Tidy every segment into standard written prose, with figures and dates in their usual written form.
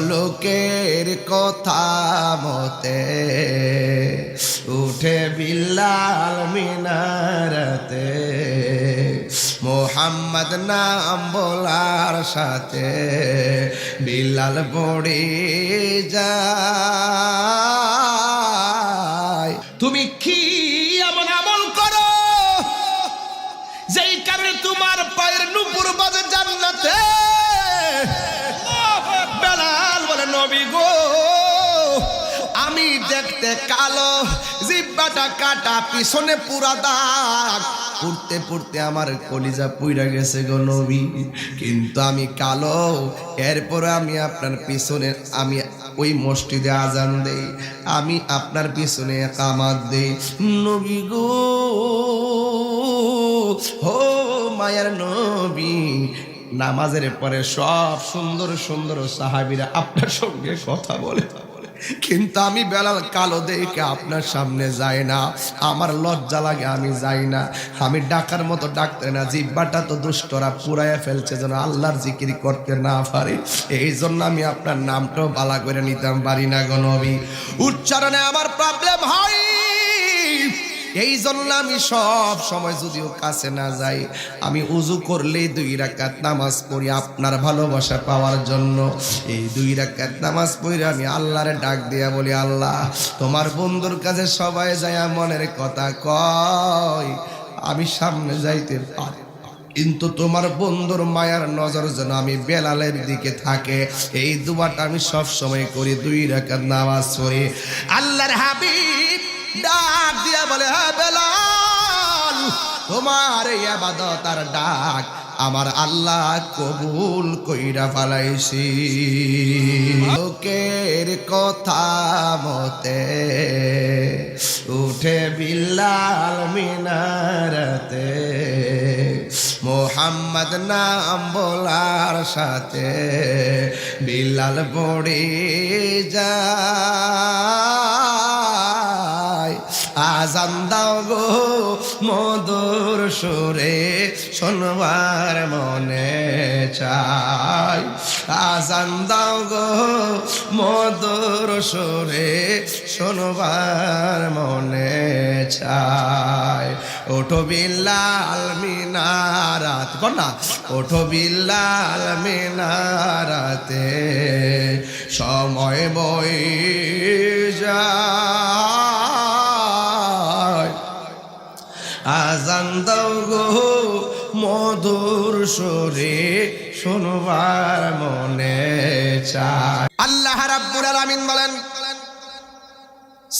লোকের কথা মতে উঠে বিল্লাল মিনারতে, মোহাম্মদ নাম বলার সাথে বিল্লাল পড়ে যায়। তুমি কি এমন আমল করো যেই কারণে তোমার পায়ের নুপুর বাজে জান্নাতে? বেলাল বলে, নবী গো, আমি দেখতে কালো, জিহ্বাটা কাটা, পিছনে পুরা দাগ, পড়তে পড়তে আমার কলিজা পুইরা গেছে গো নবী, কিন্তু আমি কালো, এরপরে আমি আপনার পিছনে আমি ওই মসজিদে আজান দেই, আমি আপনার পিছনে কামাত দেই। নবী গো, হো মায়ার নবী, নামাজের পরে সব সুন্দর সুন্দর সাহাবীরা আপনার সঙ্গে কথা বলে, কিন্তু আমি বেলাল কালো দেখে আপনার সামনে যাই না, আমার লজ্জা লাগে, আমি যাই না। আমি ডাকার মতো ডাকতে না, জিহ্বাটা তো দুষ্টরা পুরাইয়া ফেলছে যেন আল্লাহর জিকির করতে না পারি, এই জন্য আমি আপনার নামটাও বালা করে নিতাম পারি না গো নবী। উচ্চারণে আমার প্রবলেম হয়, এই জন্য আমি সব সময় যদিও কাছে না যাই, আমি উজু করলেই 2 রাকাত নামাজ পড়ি আপনার ভালোবাসা পাওয়ার জন্য। এই 2 রাকাত নামাজ পড়ে আমি আল্লাহরে ডাক দিয়া বলি, আল্লাহ তোমার বন্ধুর কাছে সবাই যায় মনের কথা কয়, আমি সামনে যাইতে পারি, কিন্তু তোমার বন্ধুর মায়ার নজর যেন আমি বেলালের দিকে থাকে, এই দুয়াটা আমি সব সময় করি। 2 রাকাত নামাজ পড়ি। আল্লাহর হাবিব ডাক দিয়া বলে, হ্যাঁ বেলাল, তোমার এই ইবাদত আর ডাক আমার আল্লাহ কবুল কইরা ফেলাইছি। লোকের কথা মতে উঠে বিল্লাল মিনারতে, মোহাম্মদ নাম বলার সাথে বিল্লাল পড়ে যায়। আজান দাও গো মধুর সুরে, শোনবার মনে চাই, আজান দাও গো মধুর সুরে, শোনবার মনে চাই। ওঠো বিল্লাল মিনারাত, কন্যা ওঠো বিল্লাল মিনারাতে, সময় বয়ে যায়, আজান দাও গো মধুর সুরে, শোনবার মনে চায়। আল্লাহ রাব্বুল আলামিন বলেন,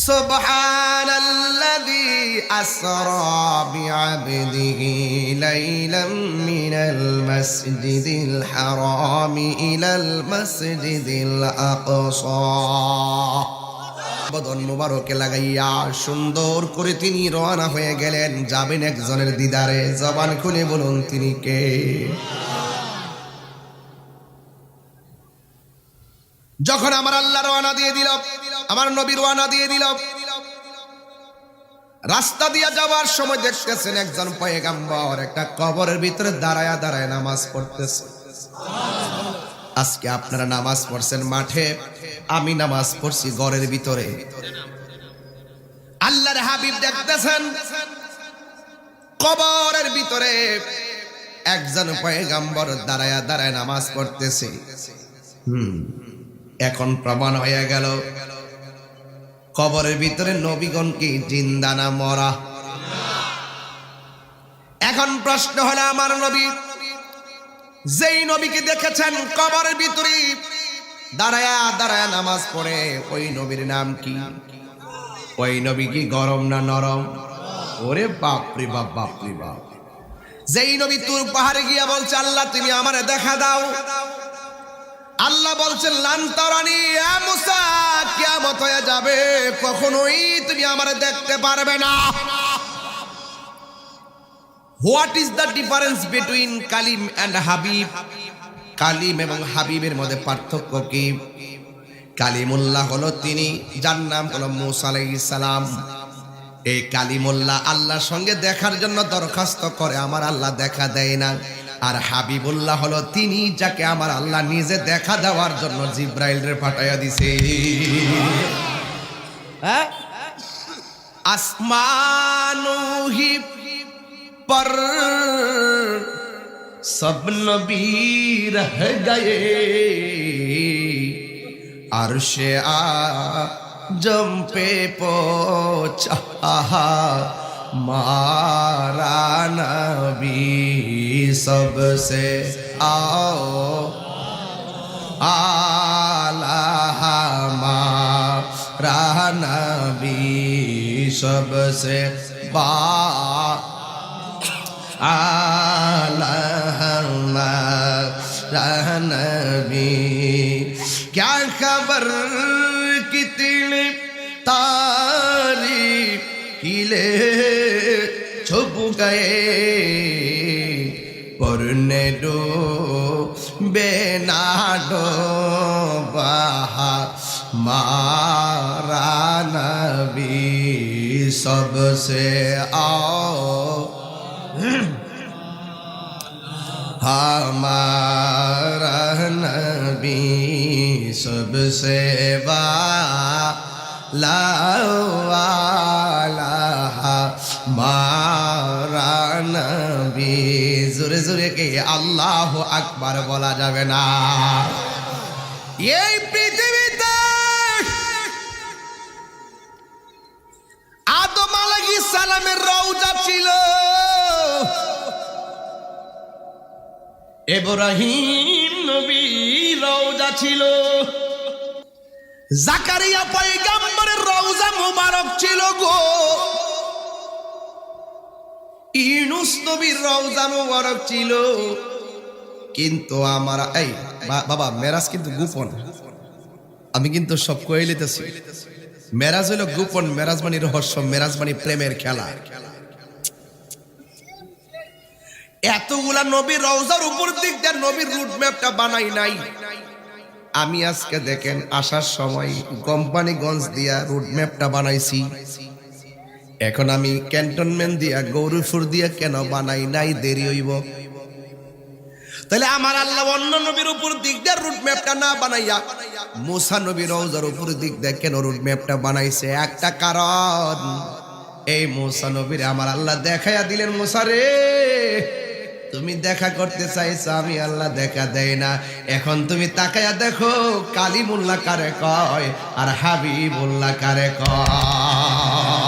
সুবহানাল্লাযী আসরা বিআবদিহি লাইলাম মিনাল মাসজিদিল হারামি ইলাল মাসজিদিল আকসা। বদন মুবারকে লাগাইয়া সুন্দর করে তিনি রওনা হয়ে গেলেন, যাবেন একজনের দিদারে। জবান খুলে বলুন তিনি কে? যখন আমার আল্লাহ রওনা দিয়ে দিল, আমার নবী রওনা দিয়ে দিল, রাস্তা দিয়ে যাওয়ার সময় দেখতেছেন একজন পয়গম্বর একটা কবরের ভিতরে দাঁড়ায়া দাঁড়ায় নামাজ পড়তেছে। আজকে আপনারা নামাজ পড়ছেন মাঠে, আমি নামাজ পড়ছি ঘরের ভিতরে। আল্লাহর হাবিব দেখতেছেন কবরের ভিতরে একজন পয়গম্বর দাঁড়ায়া দাঁড়ায় নামাজ পড়তেছে। এখন প্রমাণ হয়ে গেল কবরের ভিতরে নবীগণ কি জিন্দা না মরা? এখন প্রশ্ন হলো, আমার নবী যেই নবীকে দেখেছেন কবরের ভিতরে দাঁড়ায়া দাঁড়ায়া নামাজ পড়ে, ওই নবীর নাম কি? ওই নবী কি গরম না নরম? ওরে বাপরে বাপ, বাপরে বাপ। যেই নবী তুর পাহাড়ে গিয়া বলছে, আল্লাহ তুমি আমারে দেখা দাও, আল্লাহ বলছেন লান তারানি, এ মুসা কিয়ামত হয়ে যাবে, কখনোই তুমি আমারে দেখতে পারবে না। What is the difference between Kalim and Habib? Kalim এবং হাবিবের মধ্যে পার্থক্য কি? কালিমুল্লাহ হলো তিনি, যার নাম হলো মুসা আলাইহিস সালাম। এই কালিমুল্লাহ আল্লাহর সঙ্গে দেখার জন্য দরখাস্ত করে, আমার আল্লাহ দেখা দেয় না। আর হাবিবুল্লাহ হলো তিনি যাকে আমার আল্লাহ নিজে দেখা দেওয়ার জন্য জিব্রাইল রে পাঠাইয়া দিছে। হ্যাঁ, আসমানো হি पर सब नबी रह गए, अर्शे आजम पे पहुंचा मारा नबी सबसे आओ आला हमारा नबी सबसे बा नबी। क्या खबर कितने तारीफ किले छुप गए, पुरने डो बेना डो बहा मारा नबी सबसे आओ हमारा नबी सबसे वाला हमारा नबी। जोरे जोरे के अल्लाह আকবার বলা যাবে না। এই পৃথিবীতে আদম আলাইহিস সালামের রওজা ছিল, ইব্রাহিম নবীর রওজা ছিল, জাকারিয়া পয়গম্বরের রওজা মুবারক ছিল গো, ইউনূস নবীর রওজা মুবারক ছিল। কিন্তু আমার এই বাবা মেরাজ কিন্তু গোপন, আমি কিন্তু সব কয়ে লিতেছি। মেরাজ হলো গোপন, মেরাজ মানে রহস্য, মেরাজ মানে প্রেমের খেলা। এতগুলা নবীর রওজার উপর দিক দিয়ে নবীর রুট ম্যাপটা বানাই নাই আমি। আজকে দেখেন আসার সময় কোম্পানিগঞ্জ দিয়া রুট ম্যাপটা বানাইছি। এখন আমি ক্যান্টনমেন্ট দিয়া গৌরীপুর দিয়া কেন বানাই নাই, দেরি হইব। তাহলে আমার আল্লাহ অন্য নবীর উপর দিক দিয়ে রুট ম্যাপটা না বানাইয়া মুসা নবীর রওজার উপর দিক দিয়ে কেন রুট ম্যাপটা বানাইছে? একটা কারণ, এই মুসা নবীর আমার আল্লাহ দেখাইয়া দিলেন, মুসা রে তুমি দেখা করতে চাইছো, আমি আল্লাহ দেখা দেয় না। এখন তুমি তাকায়া দেখো কালিমুল্লাহ কারে কয় আর হাবিবুল্লাহ কারে কয়।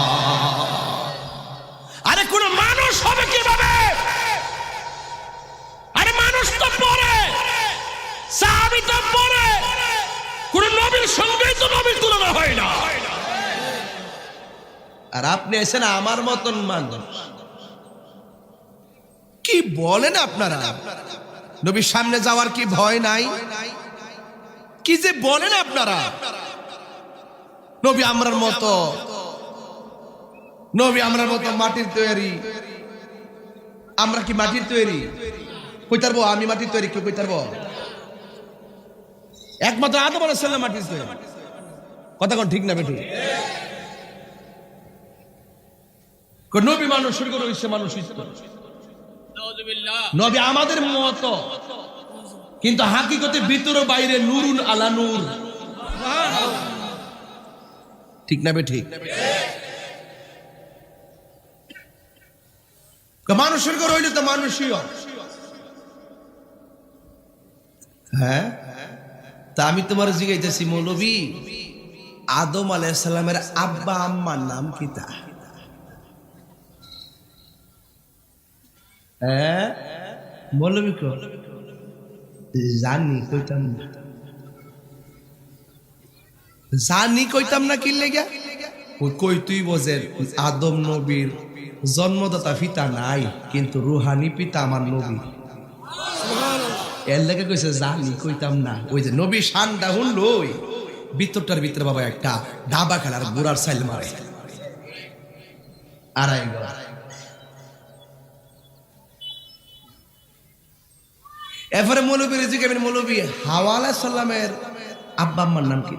আরে কোন মানুষ হবে কিভাবে? আরে মানুষ তো পড়ে, সাহাবী তো পড়ে, কোন নবীর সঙ্গেই তো নবীর তুলনা হয় না। আর আপনি এসেন আমার মতন মানুষ, কি বলেন আপনারা? নবীর সামনে যাওয়ার কি ভয় নাই? কি যে বলেন আপনারা? নবী আমরার মতো, নবী আমরার মতো মাটির তৈরি। আমরা কি মাটির তৈরি? কই তারবো আমি মাটির তৈরি, কেউ কই তারবো? একমাত্র আদম আলাইহিস সালাম মাটির তৈরি। কথা কোন ঠিক না বেঠি? নবী মানুষ শুরু করে হইছে, মানুষ নবী আমাদের মতো, কিন্তু হাকিকতে ভিতরে বাইরে নূরুন আলা নূর। ঠিক না বেঠি? মানুষের ঘর হইলে তো মানুষই। হ্যাঁ, তা আমি তোমার জিজ্ঞাসা মৌলবী, আদম আলাইহিস সালামের আব্বা আম্মার নাম কি? তা হ্যাঁ মৌলবী জানি কইতাম না, জানি কইতাম না। কি লেগে কই তুই বোঝেন? আদম নবীর জন্মদাতা পিতা নাই, কিন্তু রুহানি পিতা আমার নবী। এর লেগে কইছে জানি কইতাম না। ওই যে নবী শানটা হুনলই ভিতরটার ভিতরে বাবা একটা ডাবা খেলার বুড়ার সাইল মারে আড়াই গড়। এরপরে মৌলবীর জিজ্ঞাসা, মৌলবী হাওয়া আলাইহিস সালামের আব্বা আম্মার নাম কি?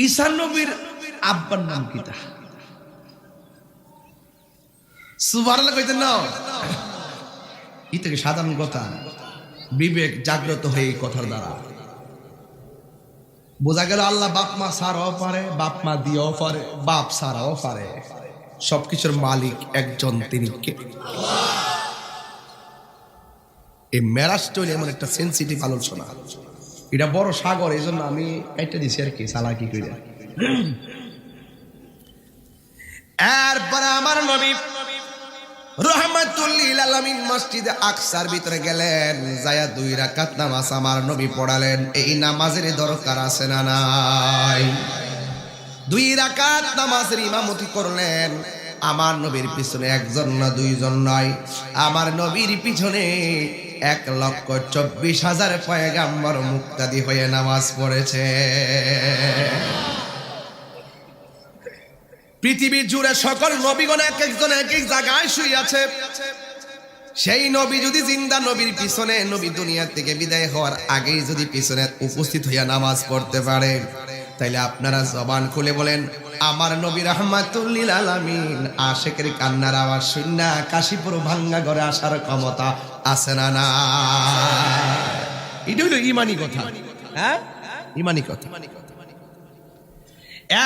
ঈসা নবীর আব্বার নাম কি? সুবহানাল্লাহ কইতেন না? ই থেকে সাধারণ কথা, বিবেক জাগ্রত হয়ে এই কথার দ্বারা বোঝা গেল আল্লাহ বাপ মা ছাড়াও পারে, বাপ মা দিয়েও পারে, বাপ ছাড়াও পারে। সবকিছুর মালিক একজন, তিনি কে? এই মেরাজটা এমন একটা সেন্সিটিভ আলোচনা, এটা বড় সাগর, এই জন্য আমি এটা দিছি আর কি, চালাকি করে। এরপরে আমার নবী রাহমাতুল লিল আলামিন মসজিদে আকসার ভিতরে গেলেন, যায়া 2 রাকাত নামাজ আমার নবী পড়ালেন। এই নামাজের দরকার আছে না নাই? 2 রাকাত নামাজের ইমামতি করলেন। আমার নবীর পিছনে একজন না 2 জন নয়, আমার নবীর পিছনে 1,24,000 পয়গাম্বর মুক্তাদি হয়ে নামাজ পড়েছে। পৃথিবী জুড়ে সকল নবীগণ এক একজন এক এক জায়গায় শুয়ে আছে। সেই নবী যদি জিন্দা, নবীর পিছনে, নবী দুনিয়া থেকে বিদায় হওয়ার আগেই যদি পিছনে উপস্থিত হইয়া নামাজ পড়তে পারে, তাইলে আপনারা জবান খুলে বলেন, আমার নবী রাহমাতুল লিল আলামিন আশিকের কান্নার আওয়াজ শুননা কাশীপুর ভাঙ্গা ঘরে আসার ক্ষমতা আছে না? না, এটা হলো ইমানি কথা। হ্যাঁ, ইমানি কথা।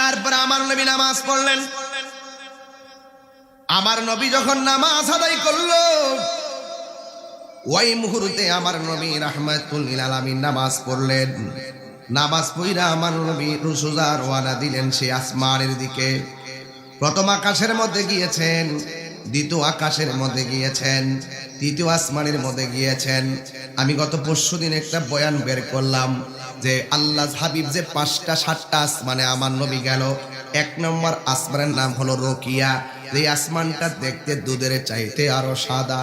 এরপর আমার নবী নামাজ পড়লেন। আমার নবী যখন নামাজ আদায় করলো, ওই মুহূর্তে আমার নবী রাহমাতুল লিল আলামিন নামাজ পড়লেন। নামাজ পড়া আমার নবী রুসুজা রওনা দিলেন সেই আসমানের দিকে। প্রথম আকাশের মধ্যে গিয়েছেন, দ্বিতীয় আকাশের মধ্যে গিয়েছেন, তৃতীয় আসমানের মধ্যে গিয়েছেন। আমি গত পরশুদিন একটা বয়ান বের করলাম যে আল্লাহ হাবিব যে 5টা 7টা আসমানে আমার নবী গেল। 1 নম্বর আসমানের নাম হলো রকিয়া, এই আসমানটা দেখতে দুধের চাইতে আরো সাদা।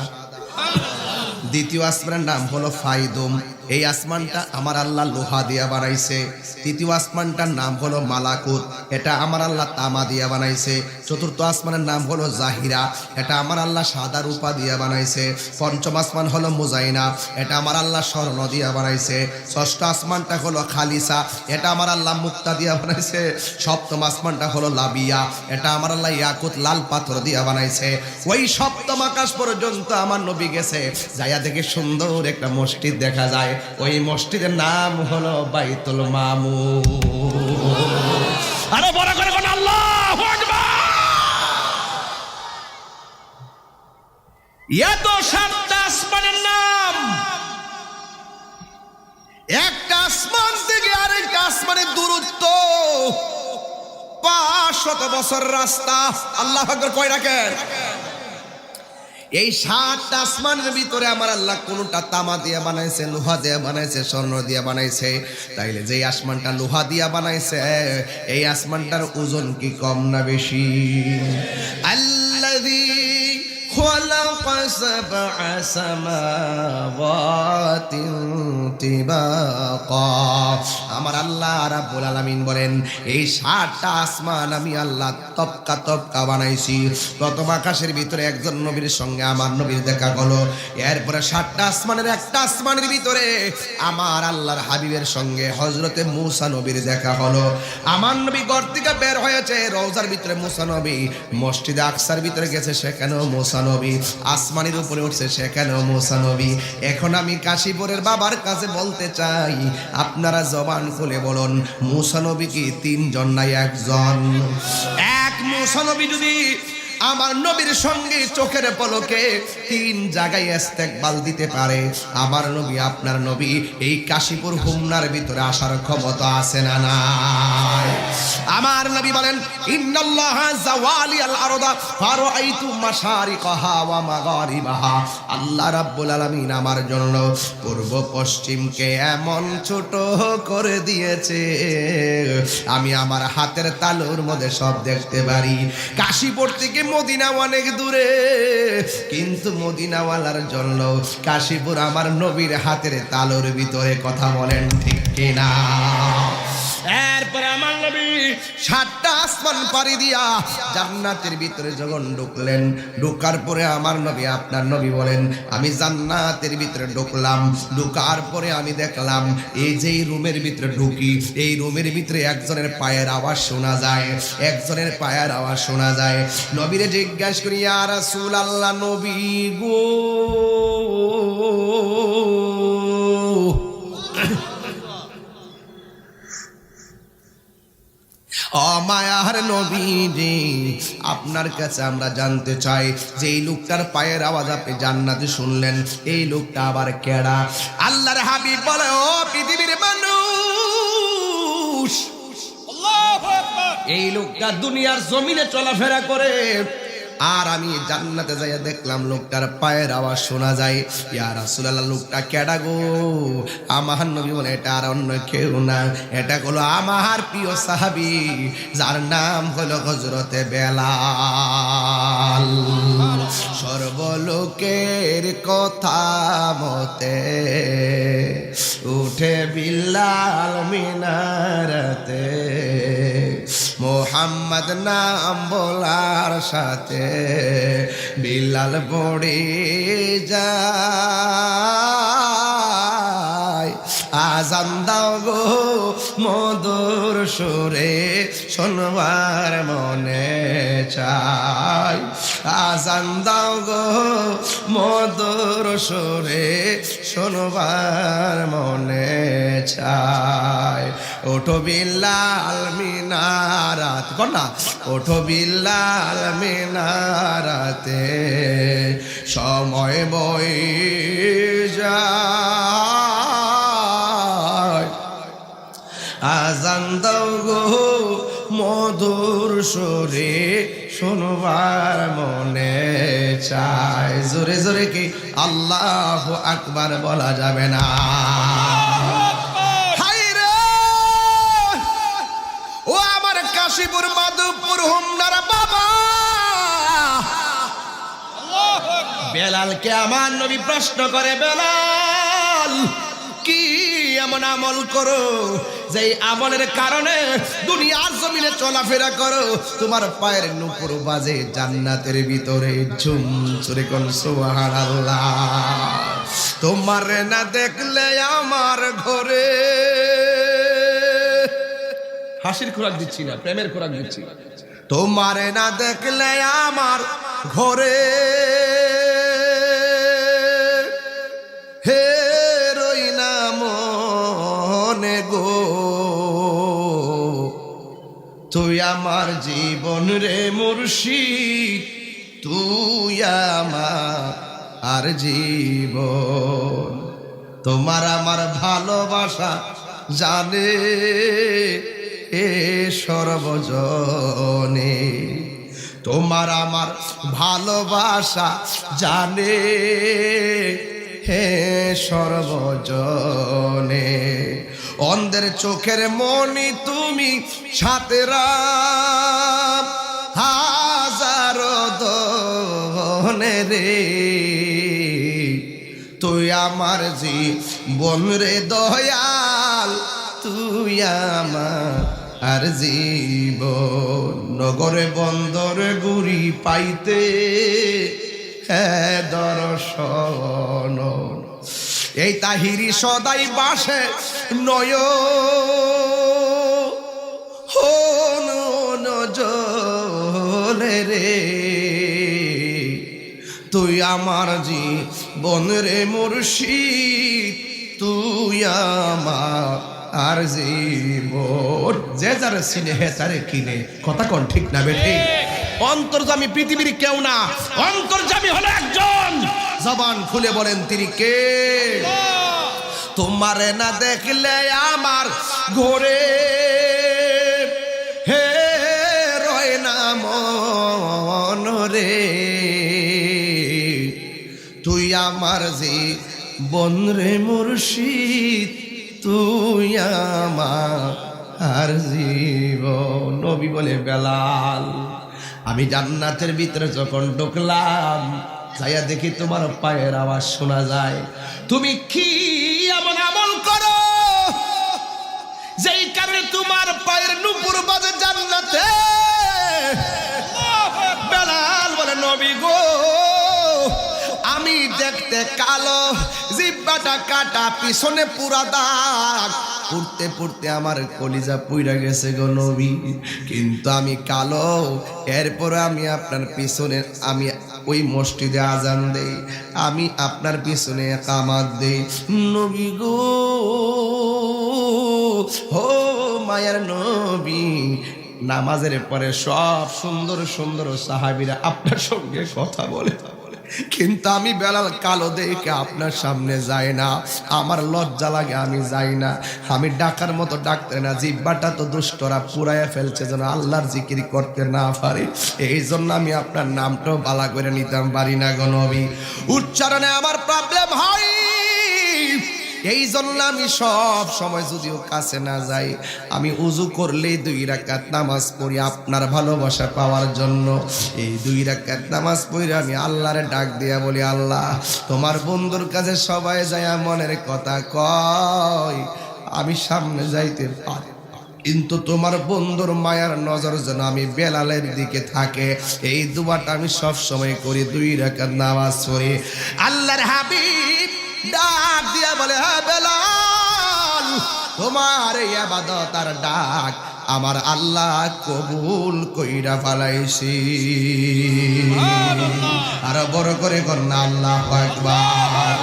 দ্বিতীয় আসমানের নাম হলো ফাইদুম, এই আসমানটা আমার আল্লাহ লোহা দিয়া বানাইছে। তৃতীয় আসমানটার নাম হলো মালাকুত, এটা আমার আল্লাহ তামা দিয়া বানাইছে। চতুর্থ আসমানের নাম হলো জাহিরা, এটা আমার আল্লাহ সাদা রূপা দিয়া বানাইছে। পঞ্চম আসমান হলো মুজাইনা, এটা আমার আল্লাহ স্বর্ণ দিয়া বানাইছে। ষষ্ঠ আসমানটা হলো খালিসা, এটা আমার আল্লাহ মুক্তা দিয়া বানাইছে। সপ্তম আসমানটা হলো লাবিয়া, এটা আমার আল্লাহ ইয়াকুত লাল পাথর দিয়া বানাইছে। ওই সপ্তম আকাশ পর্যন্ত আমার নবী গেছে, যাইয়া দেখে সুন্দর একটা মসজিদ দেখা যায়। ওই মসজিদের নাম হলো বাইতুল মামুর। আরে বড় করে কোন আল্লাহু আকবার। এত 7টা আসমানের নাম, একটা আসমান থেকে আরেকটা আসমানের দূরত্ব 500 বছর রাস্তা। আল্লাহু আকবার কয় রাখেন? এই 7টা আসমানের ভিতরে আমার আল্লাহ কোনটা তামা দিয়ে বানাইছে, লোহা দিয়ে বানাইছে, স্বর্ণ দিয়ে বানাইছে। তাইলে যে আসমানটা লোহা দিয়া বানাইছে, এই আসমানটার ওজন কি কম না বেশি? আল্লাযী খালাকা সাবআ সামাওয়াতিন তিবাকা। আমার আল্লাহ রাব্বুল আলামিন বলেন, এই 7টা আসমান আমি আল্লাহ তপকা তপকা বানাইছি। প্রথম আকাশের ভিতরে একজন নবীর সঙ্গে আমার নবীর দেখা হলো। এরপরে 7টা আসমানের একটা আসমানের ভিতরে আমার আল্লাহর হাবিবের সঙ্গে হযরতে মূসা নবীর দেখা হলো। আমার নবী ঘর থেকে বের হয়েছে, রওজার ভিতরে মূসা নবী, মসজিদে আকসার ভিতরে গেছে, সেখানেও মূসা নবী, আসমানের উপরে উঠছে, সেখানেও মূসা নবী। এখন আমি কাশীপুরের বাবার কাছে বলতে চাই, আপনারা জবান খুলে বলুন, মূসা নবী কি 3 জন না 1 জন? এক মূসা নবী যদি আমার নবীর সঙ্গে চোখের পলকে 3 জায়গায় ইস্তেকবাল দিতে পারে, আমার নবী আপনার নবী এই কাশীপুর হুমনার ভিতরে আসার ক্ষমতা আছে না নাই? আমার নবী বলেন, ইন্নাল্লাহা জাওয়ালিয়াল আরদা ফারাআইতু মাশারিকাহা ওয়া মাগারিবাহা। আল্লাহ রাব্বুল আলামিন আমার জন্য পূর্ব পশ্চিমকে এমন ছোট করে দিয়েছে, আমি আমার হাতের তালুর মধ্যে সব দেখতে পারি। কাশীপুর থেকে মদিনা অনেক দূরে, কিন্তু মদিনাওয়ালার জন্য কাশীপুর আমার নবীর হাতের তালুর ভিতরে। কথা বলেন ঠিক কিনা? এরপরে আমার নবী 7টা আসমান পাড়ি দিয়া জান্নাতের ভিতরে যখন ঢুকলেন, ঢোকার পরে আমার নবী আপনার নবী বলেন আমি জান্নাতের ভিতরে ঢুকলাম, ঢোকার পরে আমি দেখলাম এই যে রুমের ভিতরে ঢুকি, এই রুমের ভিতরে একজনের পায়ের আওয়াজ শোনা যায়, একজনের পায়ের আওয়াজ শোনা যায়। নবীরে জিজ্ঞাসা করি ইয়া রাসূলুল্লাহ, নবী গো ও মায়ার নবী রে, আপনার কাছে আমরা জানতে চাই যে এই লোকটার পায়ের আওয়াজ আপনি জান্নাতে শুনলেন, এই লোকটা আবার কেডা? আল্লাহর হাবিব বলে ও পৃথিবীর মানুষ, এই লোকটা দুনিয়ার জমিনে চলাফেরা করে, আর আমি জান্নাতে যাইয়া দেখলাম লোকটার পায়ের আওয়াজ শোনা যায়। ইয়া রাসূলুল্লাহ, লোকটা কেডা গো? আমার নবী বলে এটা আর অন্য কেউ না, এটা হলো আমার প্রিয় সাহাবী যার নাম হলো হযরতে বেলাল। সর্বলোকের কথা মতে উঠে বিল্লাল মিনারতে, মোহাম্মদ নাম বলার সাথে বিল্লাল পড়ে যায়। আজান দাও গো মধুর সুরে শোনবার মনে চাই, আজান দাও গো মধুর সুরে শোনবার মনে চাই। ওঠো বিল্লাল মিনারাত, কন্যা ওঠো বিল্লাল মিনারাতে, সময় বয়ে যায়। আজান দাও গো মধুর সুরে শোনবার মনে চায়। জোরে জোরে কি আল্লাহু আকবার বলা যাবে না? ও আমার কাশীপুর, মাধবপুর, হোমনারা বাবা, বেলালকে আমার নবী প্রশ্ন করে, বেলাল কি এমন আমল করো যে আমলের কারণে দুনিয়ার জমিনে চলাফেরা করো, তোমার পায়ের নুপুর বাজে জান্নাতের ভিতরে ঝুম চুরে কোন সুবহানাল্লাহ। তোমার না দেখলে আমার ঘরে, হাসির খোরাক দিচ্ছি না, প্রেমের খোরাক দিচ্ছি, তোমারে না দেখলে আমার ঘরে হে রই না মনে গো, তুই আমার জীবন রে মুর্শিদ, তুই আমার জীবন। তোমার আমার ভালোবাসা জানে এ সর্বজনে, তোমার আমার ভালোবাসা জানে হে সর্বজনে। অন্ধের চোখের মনি তুমি, সাতেরা হাজারো দনে রে, তুই আমার জীবন রে দয়াল, তুই আমার জীবন। নগরে বন্দরে গুড়ি পাইতে হ্যাঁ দর্শন, এই তাহিরি সদাই বাসে নয় জলে রে, তুই আমার জীবন রে মুর্শিদ, তুই আমার জীবন। যে যারে চিনে হে তারে কিনে, কথা কোন ঠিক না বেঠে? অন্তর্যামী পৃথিবীর কেউ না, অন্তর্যামী হলো একজন। জবান খুলে বলেন তিনি কে? তোমারে না দেখলে আমার ঘরে হে রয় না মন রে, তুই আমার জীবন রে মুর্শিদ, তুই আমার জীবন। নবী বলে বেলাল, আমি জান্নাতের ভিতরে যখন ঢুকলাম, যাইয়া দেখি তোমার পায়ের আওয়াজ শোনা যায়। তুমি কি এমন আমল করো যেই কারণে তোমার পায়ের নুপুর বাজে জান্নাতে। বেলাল বলে নবী গো আমি দেখতে কালো, জিহ্বাটা কাটা, পিছনে পুরা দাগ, পড়তে পড়তে আমার কলিজা পুইরা গেছে গো নবী, কিন্তু আমি কালো, এরপরে আমি আপনার পিছনে আমি ওই মসজিদে আজান দেই, আমি আপনার পিছনে কামাত দেই। নবী গো ও মায়ার নবী, নামাজের পরে সব সুন্দর সুন্দর সাহাবীরা আপনার সঙ্গে কথা বলে, কিন্তু আমি বেলাল কালো দেখে আপনার সামনে যাই না, আমার লজ্জা লাগে, আমি যাই না। আমি ডাকার মতো ডাকতে না, জিহ্বাটা তো দুষ্টরা পুরাইয়া ফেলছে যেন আল্লাহর জিকির করতে না পারি, এই জন্য আমি আপনার নামটাও বালা করে নিতাম পারি না গো নবী, উচ্চারণে আমার প্রবলেম হয়, এই জন্য আমি সব সময় যদিও কাছে না যাই, আমি উজু করলেই 2 রাকাত নামাজ পড়ি আপনার ভালোবাসা পাওয়ার জন্য। এই 2 রাকাত নামাজ পড়ে আমি আল্লাহরে ডাক দিয়া বলি, আল্লাহ তোমার বন্ধুর কাছে সবাই যায় মনের কথা কয়, আমি সামনে যাইতে পারি, কিন্তু তোমার বন্ধুর মায়ার নজর যেন আমি বেলালের দিকে থাকে, এই দুয়াটা আমি সব সময় করি, 2 রাকাত নামাজ পড়ি। আল্লাহর হাবিব ডাক দিয়া বলে, হ্যাঁ বেলাল তোমার এই ইবাদত আর ডাক আমার আল্লাহ কবুল কইরা ফেলাইছি। আর বড় করে কন্যা আল্লাহু আকবার।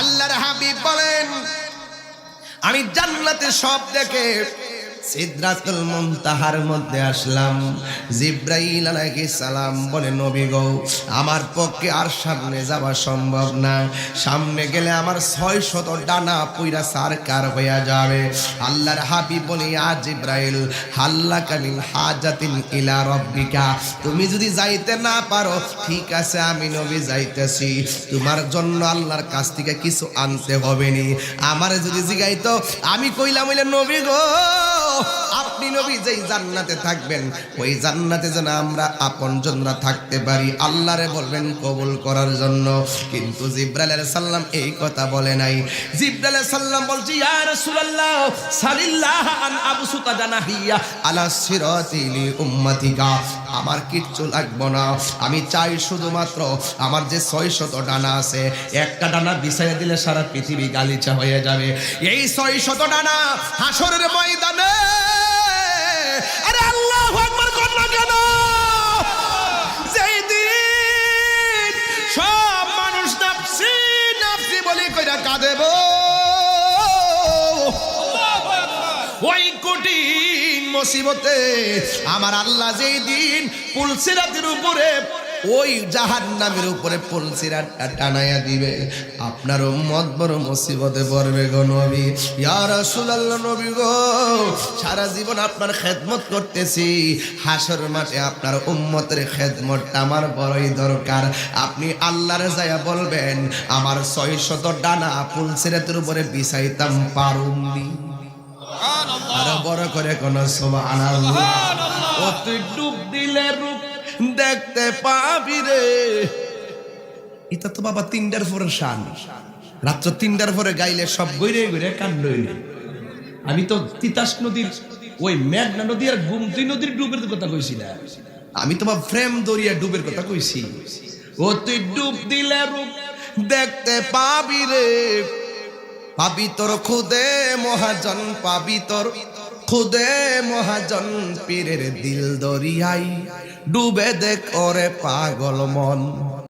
আল্লাহর হাবিব বলেন আমি জান্নাতের সব দেখে সিদরাতুল মুনতাহার মধ্যে আসলাম, জিবরাইল আলাইহিস সালাম বলে নবী গো আমার পক্ষে আর সামনে যাওয়া সম্ভব না, সামনে গেলে আমার 600 ডানা পুইরা সারকার হইয়া যাবে। আল্লাহর হাবিব বলে ইয়া জিবরাইল হাল্লাকা মিন হাজাতিন ইলা রাব্বিকা, তুমি যদি যাইতে না পারো ঠিক আছে আমি নবী যাইতেছি, তোমার জন্য আল্লাহর কাছ থেকে কিছু আনতে হবে নি। আমারে যদি জিগাইতো আমি কইলাম হইলে নবী গো আপনি নবী যেই জান্নাতে থাকবেন ওই জান্নাতে যেন আমরা আপনজনরা থাকতে পারি, আল্লাহরে বলবেন কবুল করার জন্য। কিন্তু জিবরাইল আলাইহিস সালাম এই কথা বলে নাই। জিবরাইল আলাইহিস সালাম বলছে ইয়া রাসূলুল্লাহ সাল্লাল্লাহ আন আবসুতা জানাহিয়া আলা সিরাতি লি উম্মতিকা, আমার কিচ্ছু লাগবে না, আমি চাই শুধুমাত্র আমার যে 600 ডানা আছে একটা ডানা বিছাইয়া দিলে সারা পৃথিবী গালিচা হয়ে যাবে। এই 600 ডানা হাসরের ময়দানে, আরে আল্লাহু আকবার কর না কেন, যেই দিন সব মানুষ নাফসি নাফসি বলে কইরা কাঁদেব, ওই কঠিন মুসিবতে আমার আল্লাহ যেই দিন পুলসিরাতের উপরে ওই জাহান্নামের উপরে পুলসিরাতটা টানায়া দিবে, আপনার উম্মত বড় মুসিবতে পড়বে গো নবী। ইয়া রাসূলুল্লাহ নবী গো সারা জীবন আপনার খেদমত করতেছি, হাসর মাঠে আপনার উম্মতের খেদমতটা আমার বড়ই দরকার, আপনি আল্লাহরে যায়া বলবেন আমার 600 ডানা পুলসিরাতের উপরে বিছাইতাম পারুমনি। আর বড় করে কোন সুবহানাল্লাহ। ও তুই ডুব দিলে রূপ দেখতে পাবি রে, এটা তো বাবা 3টার পরে শান, রাত্র 3টার পরে গাইলে সব গইরে গইরে কান্ড হইলে। আমি তো তিতাস নদীর ওই মেঘনা নদী আর গুমতি নদীর ডুবের কথা কইছি না, আমি তোমার প্রেম দরিয়া ডুবের কথা কইছি। ও তুই ডুব দিলে রূপ দেখতে পাবি রে, পাবি তোর খুদে মহাজন, পাবি তোর খুদে মহাজন, পীরের দিল দরিয়াই ডুবে দেখ ওরে পাগল মন।